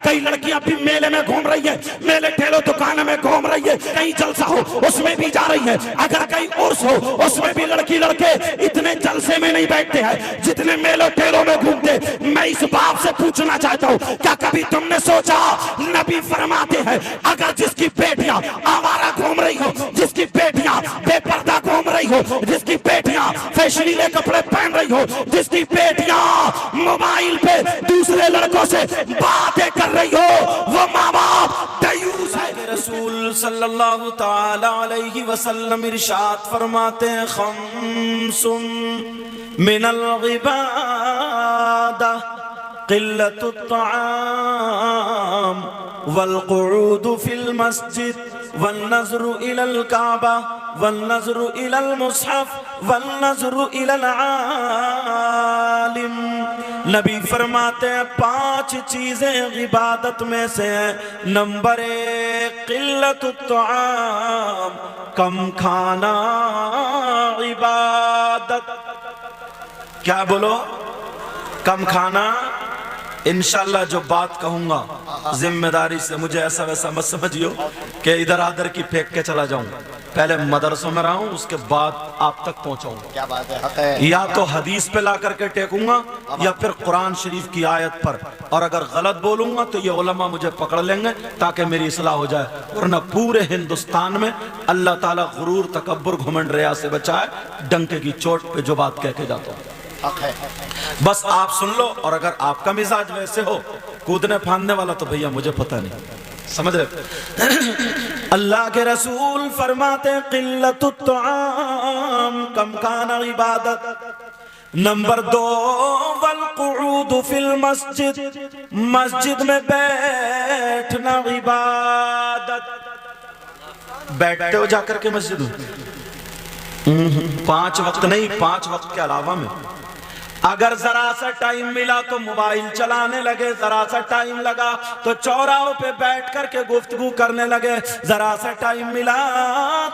कई लड़कियां भी मेले में घूम रही है, मेले ठेलो दुकान में घूम रही है, कहीं जलसा हो उसमें भी जा रही है, अगर कहीं उर्स हो उसमें भी लड़की लड़के इतने जलसे में नहीं बैठते हैं जितने मेलों ठेलों में घूमते। मैं इस बाप से पूछना चाहता हूँ, क्या कभी तुमने सोचा, नबी फरमाते हैं अगर जिसकी बेटियां आवारा घूम रही हो, जिसकी बेटियां बेपर्दा घूम रही हो, जिसकी बेटियां फैशनीले कपड़े पहन रही हो, जिसकी बेटियां मोबाइल पे दूसरे लड़कों से बातें कर रही हो, वो माँ बाप दयूस है। रसूल सल्लल्लाहु ताला अलैहि वसल्लम इरशाद फरमाते हैं खम्सुन मिनल इबादा क़िल्लतुत तआम वल क़ुऊद फिल मस्जिद वन नज़्रु इलल काबा वन नज़्रु इलल मुसहफ वन नज़्रु इलल आलिम। नबी फरमाते हैं 5 चीजें इबादत में से हैं। नंबर 1 क़िल्लतुत तआम, कम खाना इबादत। क्या बोलो? कम खाना। इंशाल्लाह जो बात कहूंगा जिम्मेदारी से, मुझे ऐसा वैसा मत समझियो कि इधर आधर की फेंक के चला जाऊं। पहले मदरसों में रहा हूं, उसके बाद आप तक पहुंचाऊंगा। क्या बात है? या तो हदीस पे ला करके टेकूंगा या फिर कुरान शरीफ की आयत पर, और अगर गलत बोलूंगा तो ये उलमा मुझे पकड़ लेंगे ताकि मेरी इस्लाह हो जाए। वरना पूरे हिंदुस्तान में अल्लाह ताला गुरूर, तकब्बुर, घुमंड, रिया से बचाए। डंके की चोट पे जो बात कह के जाता हूं, बस आप सुन लो। और अगर आपका मिजाज वैसे हो कूदने फांदने वाला, तो भैया मुझे पता नहीं, समझ रहे? अल्लाह के रसूल फरमाते क़िल्लतुत तआम, कम खाना इबादत। नंबर 2 वल क़ुऊद फिल मस्जिद, मस्जिद में बैठना इबादत। बैठते हो जाकर के मस्जिद में? 5 वक्त नहीं, 5 वक्त के अलावा में अगर जरा सा टाइम मिला तो मोबाइल चलाने लगे, जरा सा टाइम लगा तो चौराहों पे बैठ करके गुफ्तगू करने लगे, जरा सा टाइम मिला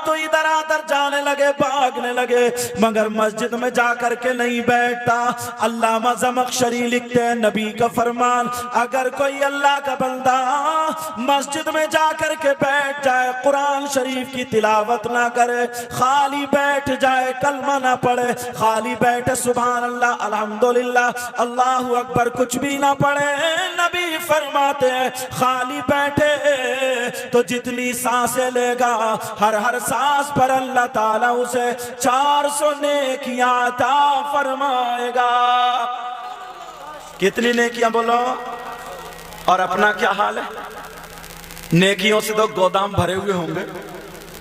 तो इधर आधर जाने लगे, भागने लगे, मगर मस्जिद में जा करके नहीं बैठता। अल्लामा ज़मख़शरी लिखते हैं नबी का फरमान, अगर कोई अल्लाह का बंदा मस्जिद में जा करके बैठ जाए, कुरान शरीफ की तिलावत ना करे, खाली बैठ जाए, कलमा ना पढ़े, खाली बैठे सुभान अल्लाह अल्हम्दुलिल्लाह अल्लाहु अकबर कुछ भी ना पढ़े, नबी फरमाते हैं खाली बैठे तो जितनी सांसें लेगा हर सांस पर अल्लाह ताला उसे 400 नेकियां अता फरमाएगा। कितनी नेकियां बोलो? और अपना क्या हाल है? नेकियों से तो गोदाम भरे हुए होंगे,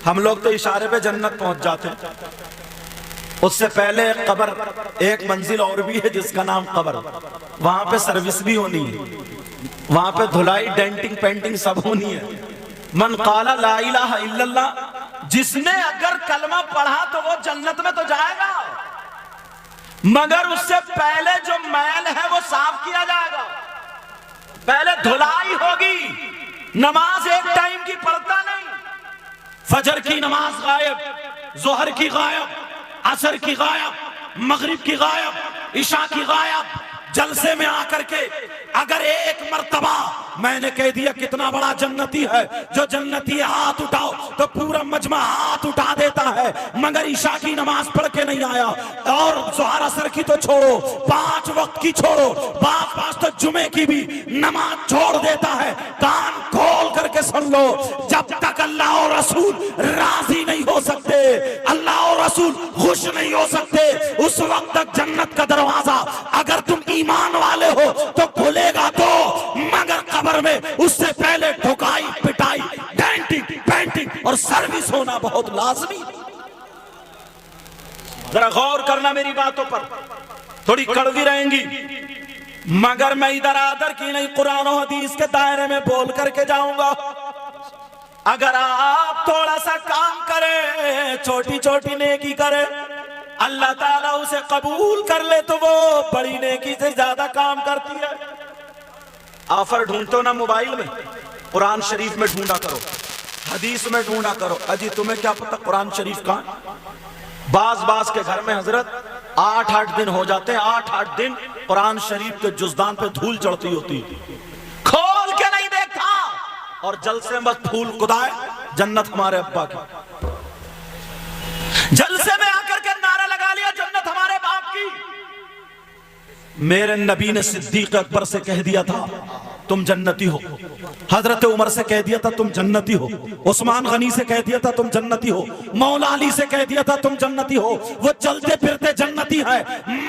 हम लोग तो इशारे पे जन्नत पहुंच जाते हैं। उससे पहले कब्र, एक मंजिल और भी है जिसका नाम कब्र, वहां पे सर्विस भी होनी है, वहां पे धुलाई, डेंटिंग, पेंटिंग सब होनी है। मन काला ला इलाहा इल्लल्लाह, जिसने अगर कलमा पढ़ा तो वो जन्नत में तो जाएगा, मगर उससे पहले जो मैल है वो साफ किया जाएगा, पहले धुलाई होगी। नमाज एक टाइम की पढ़ता नहीं, फजर की नमाज गायब, जोहर की गायब, असर की गायब, मगरिब की गायब, इशा की गायब। जलसे में आकर के अगर एक मर्तबा मैंने कह दिया कितना बड़ा जन्नती है, जो जन्नती हाथ उठाओ तो पूरा मजमा हाथ उठा देता है, मगर ईशा की नमाज पढ़ के नहीं आया, और ज़ोहर असर की तो छोड़ो, 5 वक्त की छोड़ो, बास तो जुमे की भी नमाज छोड़ देता है। कान खोल करके सुन लो, जब तक अल्लाह और रसूल राजी नहीं हो सकते, अल्लाह और रसूल खुश नहीं हो सकते, उस वक्त तक जन्नत का दरवाजा अगर तुम ईमान वाले हो तो खुलेगा तो, मगर कब्र में उससे पहले ठुकाई, पिटाई, डेंटिंग, पेंटिंग और सर्विस होना बहुत लाजमी। जरा गौर करना मेरी बातों पर, थोड़ी कड़वी रहेंगी, मगर मैं इधर आदर की नहीं, कुरान और हदीस के दायरे में बोल करके जाऊंगा। अगर आप थोड़ा सा काम करें, छोटी छोटी नेकी करें, अल्लाह ताला उसे कबूल कर ले तो वो बड़ी नेकी से ज्यादा काम करती है। ऑफर ढूंढते ना मोबाइल में, कुरान शरीफ में ढूंढा करो, हदीस में ढूंढा करो। अजी तुम्हें क्या पता कुरान शरीफ कहाँ? बाज के घर में हजरत 8-8 दिन हो जाते हैं, 8-8 दिन कुरान शरीफ के जुज़दान पे धूल चढ़ती होती, खोल के नहीं और जलसे में बस फूल खुदाए, जन्नत हमारे अब्बा की। जलसे में आकर के नारा लगा लिया, जन्नत हमारे बाप की। मेरे नबी ने सिद्दीक अकबर से कह दिया था तुम जन्नती हो, हजरत उमर से कह दिया था तुम जन्नती हो, उस्मान गनी से कह दिया था तुम जन्नती हो, मौला अली से कह दिया था तुम जन्नती हो। वो चलते फिरते जन्नती है,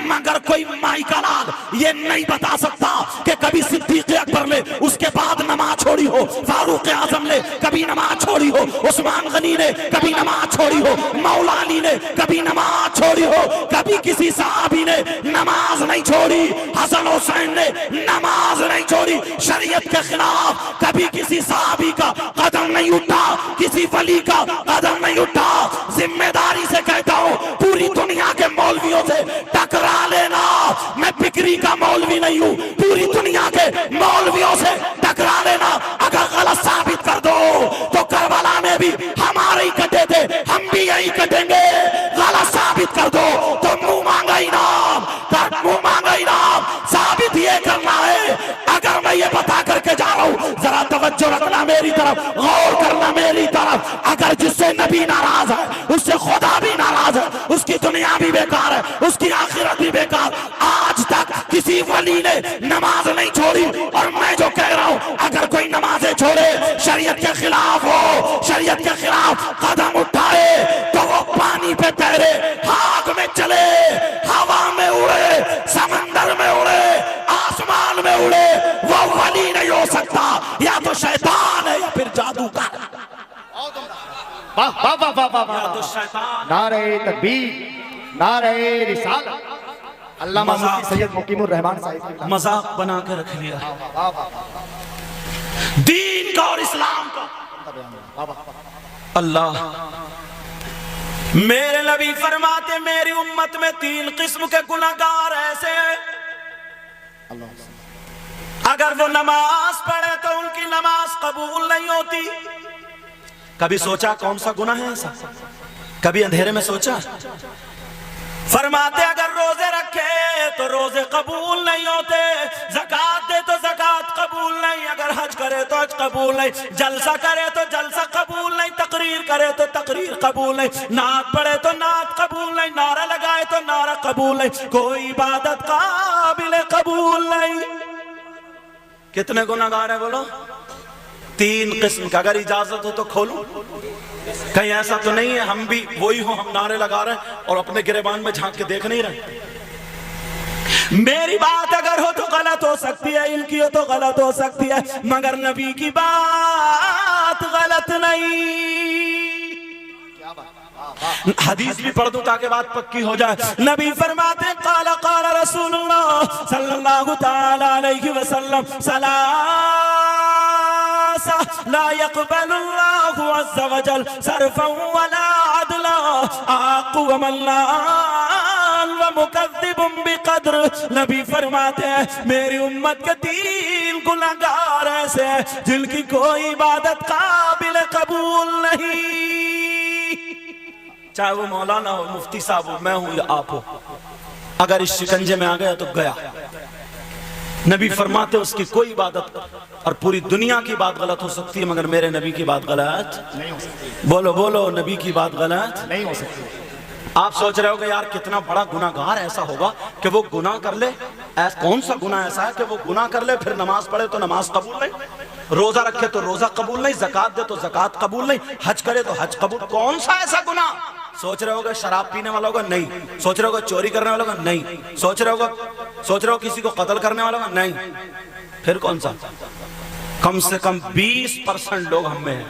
मगर कोई माई का लाल ये नहीं बता सकता कि कभी सिद्दीक अकबर ने उसके बाद नमाज छोड़ी हो, फारूक आजम ने कभी नमाज छोड़ी हो, उस्मान गनी ने कभी नमाज छोड़ी हो, मौला अली ने कभी नमाज छोड़ी हो। कभी किसी सहाबी ने नमाज नहीं छोड़ी, हसन हुसैन ने नमाज नहीं छोड़ी। शरीयत के खिलाफ कभी किसी सहाबी का कदम नहीं उठा, किसी वली का कदम नहीं उठा। जिम्मेदारी से कहता हूं, पूरी दुनिया के मौलवियों से टकरा लेना। मैं बिक्री का मौलवी नहीं हूं, पूरी दुनिया के मौलवियों से टकरा लेना। अगर गलत साबित कर दो तो करबला में भी हमारे ही कटे थे, हम भी यही कटेंगे। गलत साबित कर दो तो मुंह मांगा इनाम, मुंह मांगा इनाम। साबित ये करना है। अगर मैं ये बता करके जा रहा हूं, जरा तवज्जो रखना मेरी तरफ, गौर करना मेरी तरफ। अगर जिससे नबी नाराज है उससे खुदा भी नाराज है, उसकी दुनिया भी बेकार है, उसकी आखिरत भी बेकार। आज तक किसी वली ने नमाज नहीं छोड़ी। और मैं जो कह रहा हूं, अगर कोई नमाजें छोड़े, शरीयत के खिलाफ हो, शरीयत के खिलाफ कदम उठाए, तो वो पानी पे तैरे, आग में चले, हवा में उड़े, समंदर में उड़े, आसमान में उड़े, वो वली नहीं हो सकता। या तो शैतान है या फिर जादूगर। वाह वाह वाह वाह वाह या वाह। तो शैतान। नारे तकबीर, नारे रिसालत। अल्लामा मुफ्ती सैयद मुकीमुर रहमान साहिब की मजाक बना के रख लिया वाह वाह दीन का और इस्लाम का। वाह वाह। अल्लाह मेरे नबी फरमाते, मेरी उम्मत में 3 किस्म के गुनाहगार ऐसे हैं, अगर वो नमाज पढ़े तो उनकी नमाज कबूल नहीं होती। कभी सोचा कौन सा गुनाह है ऐसा? कभी अंधेरे में सोचा? फरमाते अगर रोजे रखे तो रोजे कबूल नहीं होते, ज़कात दे तो ज़कात कबूल नहीं, अगर हज करे तो हज कबूल नहीं, जलसा करे तो जलसा कबूल नहीं, तकरीर करे तो तकरीर कबूल नहीं, नात पढ़े तो नात कबूल नहीं, नारा लगाए तो नारा कबूल नहीं, कोई इबादत काबिल कबूल नहीं। कितने गुनाहगार है बोलो? 3 किस्म का। अगर इजाजत हो तो खोलूं? कहीं ऐसा तो नहीं है हम भी वही हो, हम नारे लगा रहे हैं और अपने गिरेबान में झांक के देख नहीं रहे? मेरी बात अगर हो तो गलत हो सकती है, इनकी हो तो गलत हो सकती है, मगर नबी की बात गलत नहीं। हदीस भी पढ़ दूं ताकि बात पक्की हो जाए। नबी फरमाते काला काला रसूलुल्लाह सल्लल्लाहु ताला अलैहि वसल्लम, ला यक़बलुल्लाहु अज़्ज़ा वजल सर्फ़न वला अदला, आक़ु व मल्लान व मुकज़्ज़िबुन बिक़द्र। नबी फरमाते हैं मेरी उम्मत के 3 गुनाहगार ऐसे हैं जिनकी कोई इबादत काबिल कबूल नहीं, चाहे वो मौलाना हो, मुफ्ती साहब हो, मैं हूं या आप हो। अगर इस शिकंजे में आ गया तो गया। नबी फरमाते उसकी कोई इबादत, और पूरी दुनिया की बात गलत हो सकती है मगर मेरे नबी की बात गलत नहीं हो सकती। बोलो बोलो, नबी की बात गलत नहीं हो सकती। आप सोच रहे होगे यार कितना बड़ा गुनाहगार ऐसा होगा कि वो गुनाह कर ले। कौन सा गुनाह ऐसा है कि वो गुनाह कर ले फिर नमाज पढ़े तो नमाज कबूल नहीं, रोजा रखे तो रोजा कबूल नहीं, ज़कात दे तो ज़कात कबूल नहीं, हज करे तो हज कबूल। कौन सा ऐसा गुनाह? सोच रहे होगे शराब पीने वाला होगा? नहीं। सोच रहे होगे चोरी करने वाला होगा? नहीं। सोच रहे हो किसी को कत्ल करने वाला होगा? नहीं। फिर कौन सा? कम से कम 20% लोग हम में हैं।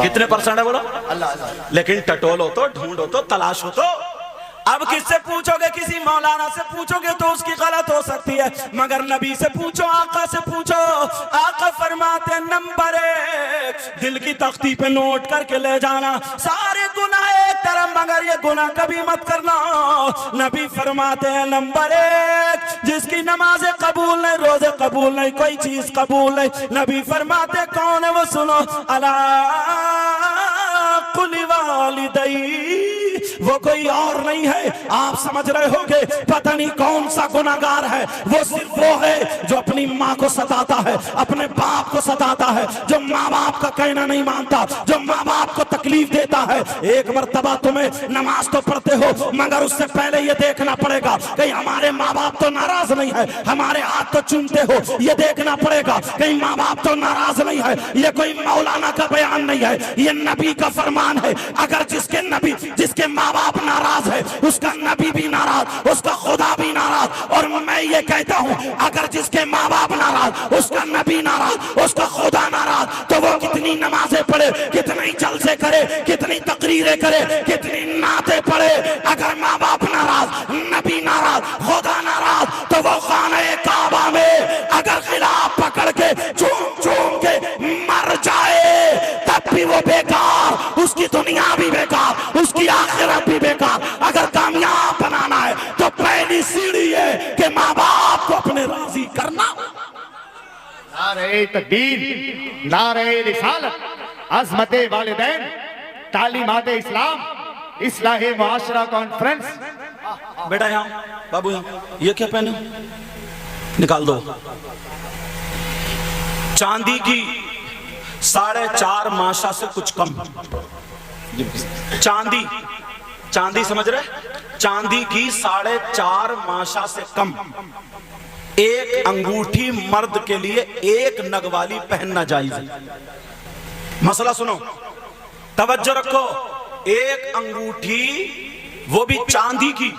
कितने परसेंट है बोलो? अल्लाह। लेकिन टटोलो तो, ढूंढो तो, तलाशो तो। अब किससे पूछोगे? किसी मौलाना से पूछोगे तो उसकी गलत हो सकती है, मगर नबी से पूछो, आका से पूछो। आका फरमाते नंबर 1 दिल की तख्ती पे नोट करके ले जाना, सारे गुनाह एक तरफ मगर ये गुनाह कभी मत करना। नबी फरमाते हैं नंबर 1 जिसकी नमाजें कबूल नहीं, रोजे कबूल नहीं, कोई चीज कबूल नहीं। नबी फरमाते कौन है वो सुनो, अला कुल वालिदै, वो कोई और नहीं है। आप समझ रहे होंगे पता नहीं कौन सा गुनाहगार है, वो सिर्फ वो है जो अपनी माँ को सताता है, अपने बाप को सताता है, जो माँ बाप का कहना नहीं मानता, जो माँ बाप को तकलीफ देता है। एक मर्तबा तुम्हें नमाज तो पढ़ते हो, मगर उससे पहले ये देखना पड़ेगा कहीं हमारे माँ बाप तो नाराज नहीं है, हमारे हाथ तो चूमते हो, ये देखना पड़ेगा कहीं माँ बाप तो नाराज नहीं है। ये कोई मौलाना का बयान नहीं है, ये नबी का फरमान है। अगर जिसके माँ बाप नाराज है, उसका नबी भी नाराज, उसका खुदा भी नाराज। और मैं ये कहता हूँ अगर जिसके माँ बाप नाराज, उसका नबी नाराज, उसका खुदा नाराज, तो वो कितनी नमाजें पढ़े, कितनी जलसे करे, कितनी तकरीरें करे, कितनी नाते पढ़े, अगर माँ बाप नाराज, नबी नाराज, खुदा नाराज, तो वो खाने काबा में अगर खिलाफ पकड़ के चूम चूम के मर जाए तब भी वो बेकार, उसकी दुनिया भी बेकार, उसकी आखिरत भी बेकार। अगर कामयाब बनाना है तो पहली सीढ़ी है कि माँ बाप को अपने राजी करना। नारे तकबीर, नारे रिसालत, अज़मते वालिदैन, तालीमाते इस्लाम, इस्लाहे मुआशरा कॉन्फ्रेंस। बेटा यहाँ, बाबू यहाँ, ये क्या पहने, निकाल दो। चांदी की 4.5 माशा से कुछ कम। चांदी समझ रहे, चांदी की 4.5 माशा से कम एक अंगूठी मर्द के लिए एक नग वाली पहनना जायज है। मसला सुनो, तवज्जो रखो। एक अंगूठी, वो भी चांदी की,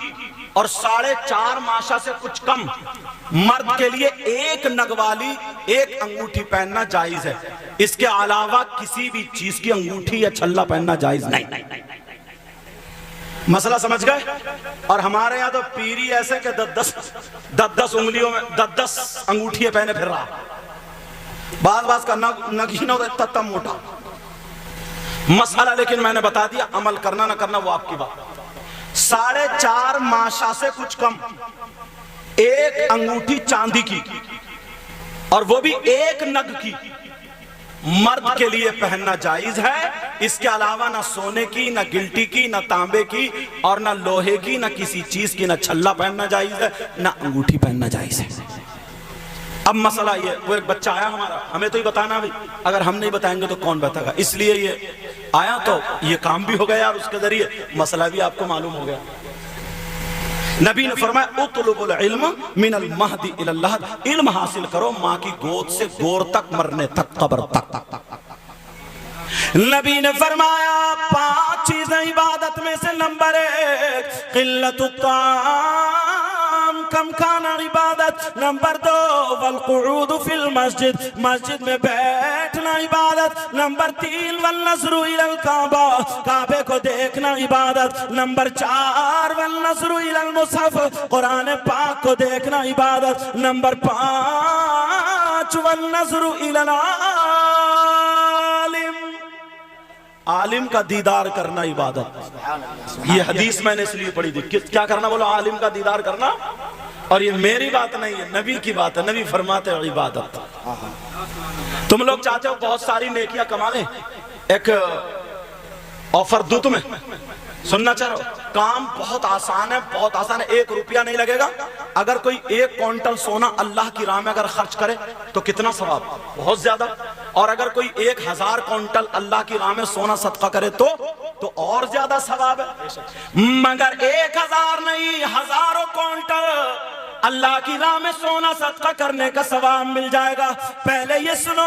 और 4.5 माशा से कुछ कम मर्द के लिए एक नग वाली एक अंगूठी पहनना जायज है। इसके अलावा किसी भी चीज की अंगूठी या छल्ला पहनना जायज नहीं। मसला समझ गए? और हमारे यहाँ तो पीरी ऐसे के 10 उंगलियों में 10 अंगूठियां पहने फिर रहा। बाज का नगीना इतना मोटा मसला, लेकिन मैंने बता दिया, अमल करना ना करना वो आपकी बात। 4.5 माशा से कुछ कम एक अंगूठी चांदी की, और वो भी एक नग की, मर्द के लिए पहनना जायज है। इसके अलावा ना सोने की, ना गिल्टी की, ना तांबे की, और ना लोहे की, ना किसी चीज की, ना छल्ला पहनना जायज है, ना अंगूठी पहनना जायज है। अब मसला ये, वो एक बच्चा आया हमारा, हमें तो ही बताना भाई, अगर हम नहीं बताएंगे तो कौन बताएगा, इसलिए ये आया तो ये काम भी हो गया और उसके जरिए मसला भी आपको मालूम हो गया। नबी ने फरमाया उतलुबुल इल्म मिनल महदी इलल लहद, इल्म हासिल करो माँ की गोद से गोर तक, मरने तक, कब्र तक। नबी ने फरमाया 5 चीजें इबादत में से नंबर 1 क़िल्लतुत ताम, कम खाना इबादत। नंबर 2 वल क़ुऊद फिल मस्जिद, मस्जिद में बैठना इबादत। नंबर 3 वल नज़रु इलल काबा, काबे को देखना इबादत। नंबर 4 वल नज़रु इलल मुसहफ, कुरान पाक को देखना इबादत। नंबर 5 वल नज़रु इलल आलिम का दीदार करना इबादत। ये हदीस मैंने इसलिए पढ़ी थी, क्या करना बोलो, आलिम का दीदार करना। और ये मेरी बात नहीं है, नबी की बात है। नबी फरमाते हैं इबादत। तुम लोग चाहते हो बहुत सारी नेकियां कमा लें, एक ऑफर दूं तुम्हें, सुनना चाह रहे हो? काम बहुत आसान है, बहुत आसान है, 1 रुपया नहीं लगेगा। अगर कोई 1 क्विंटल सोना अल्लाह की राह में अगर खर्च करे तो कितना सवाब, बहुत ज्यादा। और अगर कोई 1000 क्विंटल अल्लाह की राह में सोना सदका करे तो और ज्यादा सवाब है। मगर 1000 नहीं, हजारों क्विंटल अल्लाह की राह में सोना सदका करने का सवाब मिल जाएगा। पहले ये सुनो,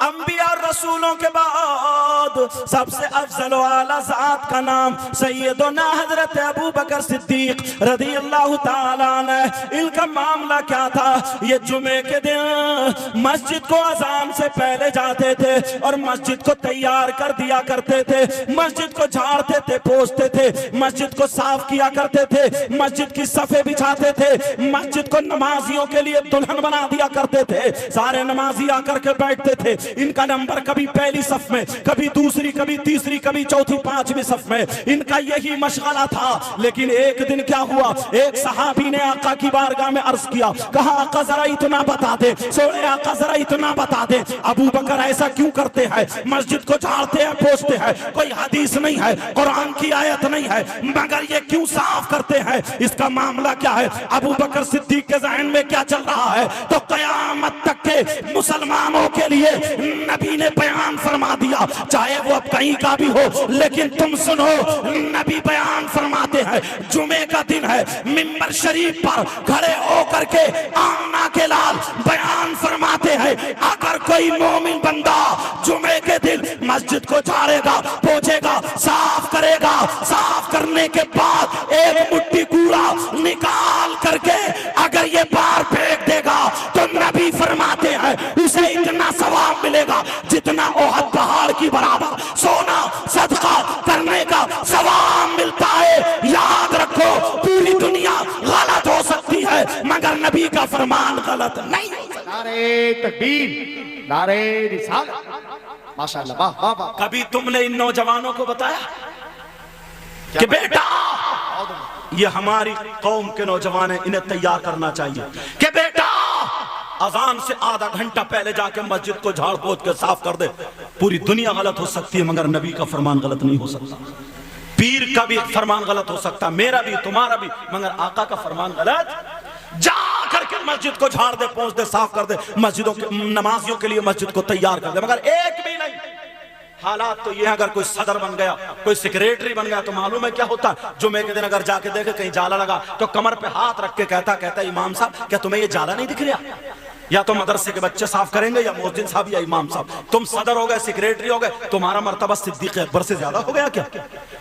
अंबिया और रसूलों के बाद सबसे अफजल वाला जात का नाम सैयदना हजरत अबू बकर सिद्दीक रज़ियल्लाहु ताला अन्हु। इनका मामला क्या था, ये जुमे के दिन मस्जिद को अजान से पहले जाते थे और मस्जिद को तैयार कर दिया करते थे, मस्जिद को झाड़ते थे, पोंछते थे, मस्जिद को साफ किया करते थे, मस्जिद की सफे बिछाते थे, मस्जिद को नमाजियों के लिए दुल्हन बना दिया करते थे। सारे नमाजी आकर के बैठते थे, इनका नंबर कभी पहली सफ में, कभी दूसरी, कभी तीसरी, कभी चौथी, पांचवी सफ में, इनका यही मशगला था। लेकिन एक दिन क्या हुआ, एक सहाबी ने आका की बारगाह में अर्ज किया, कहा आका जरा इतना बता दे, सोने आका जरा इतना बता दे, अबू बकर ऐसा क्यों करते हैं, मस्जिद को झाड़ते हैं, पोछते हैं, कोई हदीस नहीं है, कुरान की आयत नहीं है, मगर ये क्यों साफ करते हैं, इसका मामला क्या है। अबू बकर सिद्दीक के ज़हन में क्या चल रहा है, तो कयामत तक के मुसलमानों के लिए नबी ने बयान फरमा दिया, चाहे वो अब कहीं का भी हो, लेकिन तुम सुनो, नबी बयान फरमाते हैं, जुमे का दिन है, मिंबर शरीफ पर खड़े होकर के आमना के लाल बयान फरमाते हैं, अगर कोई मोमिन बंदा जुमे के दिन मस्जिद को झाड़ेगा, पोछेगा, साफ करेगा, साफ करने के बाद एक मुट्ठी कूड़ा निकाल करके अगर ये बाहर फेंक देगा, तो नबी फरमाते हैं उसे इतना सवाब मिलेगा जितना ओहद पहाड़ की बराबर सोना सदका करने का सवाब मिलता है। याद रखो, पूरी दुनिया गलत हो सकती है मगर नबी का फरमान गलत नहीं। नारे तकबीर, नारे रिसालत, माशाअल्लाह, वाह वाह वाह। कभी तुमने इन नौजवानों को बताया कि बेटा ये हमारी कौम के नौजवान हैं, इन्हें तैयार करना चाहिए कि बेटा अजान से आधा घंटा पहले जाके मस्जिद को झाड़ पोछ के साफ कर दे। पूरी दुनिया गलत हो सकती है मगर नबी का फरमान गलत नहीं हो सकता। पीर का भी फरमान गलत हो सकता, मेरा भी, तुम्हारा भी, मगर आका का फरमान गलत। जा करके मस्जिद को झाड़ दे, पोंछ दे, साफ कर दे, मस्जिदों के नमाजियों के लिए मस्जिद को तैयार कर दे, मगर एक भी नहीं। हालात तो ये, अगर कोई सदर बन गया, कोई सेक्रेटरी बन गया, तो मालूम है क्या होता, जुमे के दिन अगर जाके देखे कहीं जाला लगा तो कमर पे हाथ रख के कहता इमाम साहब क्या तुम्हें ये जाला नहीं दिख रहा, या तो मदरसे के बच्चे साफ करेंगे या मोहद्दिन साहब या इमाम साहब। तुम सदर हो गए, सेक्रेटरी हो गए, तुम्हारा मर्तबा सिद्दीक अकबर से ज्यादा हो गया क्या,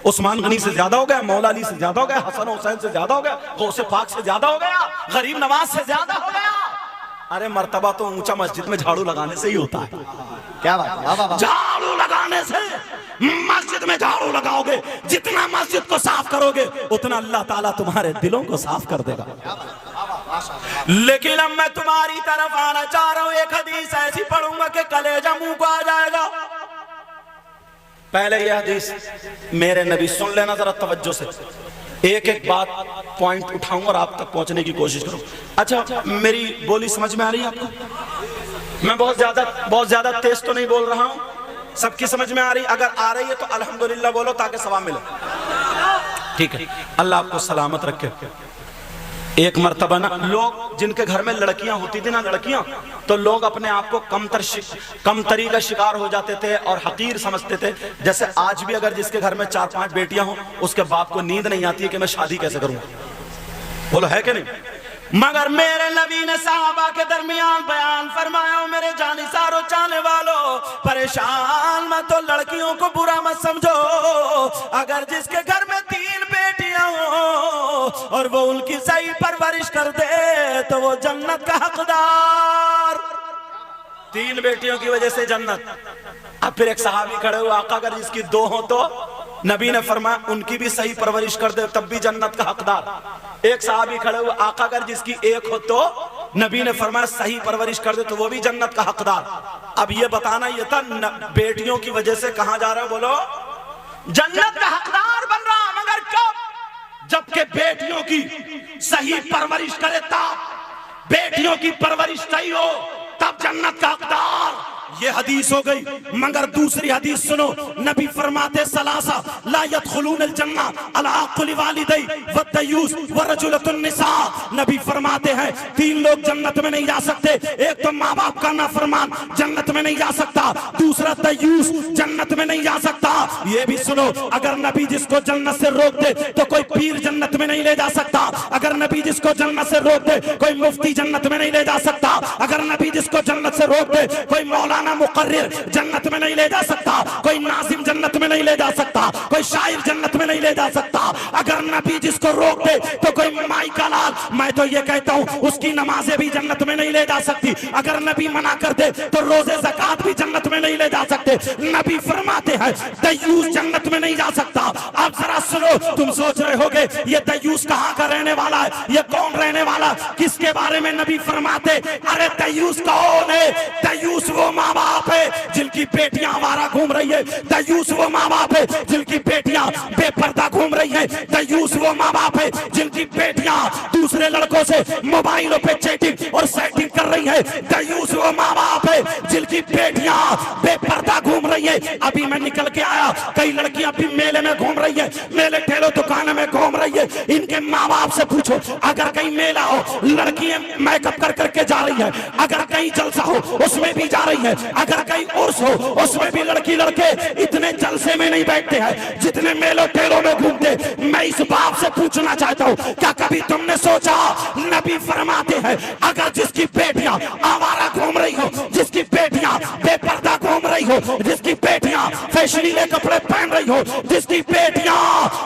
उस्मान गनी से ज्यादा हो गया, मौला अली से ज्यादा हो गया, हसन हुसैन से ज्यादा हो गया, गौसे पाक से ज्यादा हो गया, गरीब नवाज से ज्यादा हो गया। अरे मर्तबा तो ऊंचा मस्जिद में झाड़ू लगाने से ही होता है। क्या बात, झाड़ू लगाने से, मस्जिद में झाड़ू लगाओगे, जितना मस्जिद को साफ करोगे उतना अल्लाह ताला तुम्हारे दिलों को साफ कर देगा। लेकिन अब मैं तुम्हारी तरफ आना चाह रहा हूं, एक हदीस ऐसी पढ़ूंगा कि कलेजा मुंह को आ जाएगा। पहले यह हदीस मेरे नबी, सुन लेना जरा तवज्जो से, एक एक बात पॉइंट उठाऊंगा और आप तक पहुंचने की कोशिश करूं। अच्छा, मेरी बोली समझ में आ रही है आपको? मैं बहुत ज्यादा तेज तो नहीं बोल रहा हूं, सबकी समझ में आ रही? अगर आ रही है तो अल्हम्दुलिल्लाह बोलो ताकि सवाब मिले। ठीक है, अल्लाह आपको सलामत रखे। एक मर्तबा ना, लोग जिनके घर में लड़कियां होती थी ना, लड़कियां, तो लोग अपने आप को कमतरी का शिकार हो जाते थे और हकीर समझते थे। जैसे आज भी अगर जिसके घर में 4-5 बेटियां हो, उसके बाप को नींद नहीं आती है कि मैं शादी कैसे करूं, बोलो है कि नहीं? मगर मेरे नबी ने साहबा के दरमियान बयान फरमाया, मेरे जानिसारो चाहने वालों, परेशान मत हो, लड़कियों को बुरा मत समझो। अगर जिसके घर में 3 बेटियां हो और वो उनकी सही परवरिश कर दे तो वो जन्नत का हकदार। 3 बेटियों की वजह से जन्नत। अब फिर एक सहाबी खड़े हुए, आका अगर जिसकी 2 हो तो नबी ने फरमाया उनकी भी सही परवरिश कर दे तब भी जन्नत का हकदार। एक सहाबी खड़े हुए, आका अगर जिसकी 1 हो तो नबी ने फरमाया सही परवरिश कर दे तो वो भी जन्नत का हकदार। अब ये बताना ये था बेटियों की वजह से कहां जा रहा है, बोलो जन्नत का हकदार बन रहा, मगर कब? जबकि बेटियों की सही परवरिश करे, तब बेटियों की परवरिश सही हो तब जन्नत का हकदार। ये हदीस हो गई। मगर दूसरी हदीस सुनो, नबी फरमाते सलासा ला यदखुलूनल जन्नह अला अक़ली वालिदै व दयूस व रजुलतुन निसा। नबी फरमाते हैं 3 लोग जन्नत में नहीं जा सकते। एक तो माँ बाप का नाफरमान जन्नत में नहीं जा सकता, दूसरा दयूस जन्नत में नहीं जा सकता। ये भी सुनो, अगर नबी जिसको जन्नत से रोक दे तो कोई पीर जन्नत में नहीं ले जा सकता। अगर नबी जिसको जन्नत से रोक दे कोई मुफ्ती जन्नत में नहीं ले जा सकता। अगर नबी जिसको जन्नत से रोक दे कोई मौलाना फलाना मुकर्रिर जन्नत में नहीं ले जा सकता, कोई नाजिम जन्नत में नहीं ले जा सकता, कोई शायर जन्नत में नहीं ले जा सकता। अगर नबी जिसको रोक दे तो कोई माई का लाल, मैं तो ये कहता हूँ उसकी नमाजें भी जन्नत में नहीं ले जा सकती। अगर नबी मना कर दे तो रोजे ज़कात भी जन्नत में नहीं ले जा सकते। नबी फरमाते हैं दयूस जन्नत में नहीं जा सकता। अब जरा सुनो, तुम सोच रहे होगे ये दयूस कहाँ का रहने वाला है, ये कौन रहने वाला, किसके बारे में नबी फरमाते? अरे दयूस कौन है? दयूस वो माँ बाप है जिनकी बेटियां आवारा घूम रही है। दयूस वो माँ बाप है जिनकी बेटियां बेपर्दा घूम रही है। दयूस वो माँ बाप है जिनकी बेटियां दूसरे लड़कों से मोबाइलों पे चैटिंग और सेटिंग कर रही है। दयूस वो माँ बाप है जिनकी बेटियां बेपर्दा घूम रही है। अभी मैं निकल के आया, कई लड़कियां भी मेले में घूम रही है, मेले ठेलो दुकान में घूम रही है। इनके माँ बाप से पूछो, अगर कहीं मेला हो लड़कियां मेकअप कर करके जा रही है, अगर कहीं जलसा हो उसमें भी जा रही है, अगर कहीं उर्स हो उसमें भी लड़की लड़के इतने जलसे में नहीं बैठते हैं जितने मेलों ठेलों में घूमते। मैं इस बाप से पूछना चाहता हूँ, क्या कभी तुमने सोचा, नबी फरमाते हैं अगर जिसकी बेटियां आवारा घूम रही हो, जिसकी बेटियां बेपर्दा घूम रही हो, जिसकी बेटियां फैशनीले कपड़े पहन रही हो, जिसकी बेटियां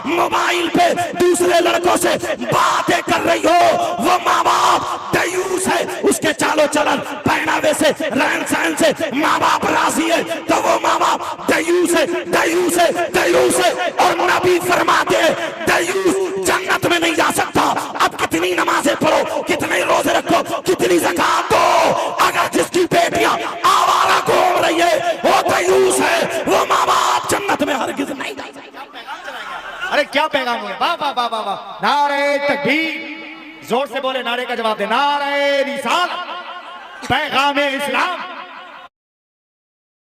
मोबाइल पे दूसरे लड़कों से बातें कर रही हो, वो माँ बाप दयूस है। उसके चालो चलन पहनावे से रहन सहन से माँ बाप राजी है तो वो माँ बाप दयूस है, दयूस है, दयूस है। और नबी फरमाते हैं दयूस जन्नत में नहीं जा सकता। अब कितनी नमाजें पढ़ो, कितने रोजे रखो, कितनी ज़कात दो, अगर जिसकी बेटियां आवारा घूम रही है वो दयूस है, वो माँ बाप जन्नत में हरगिज़ नहीं जा सकता। अरे क्या पैगाम है, वाह वाह वाह वाह वाह, नारे तकबीर, जोर से बोले नारे का जवाब दे, नारे रिसालत, पैगाम इस्लाम।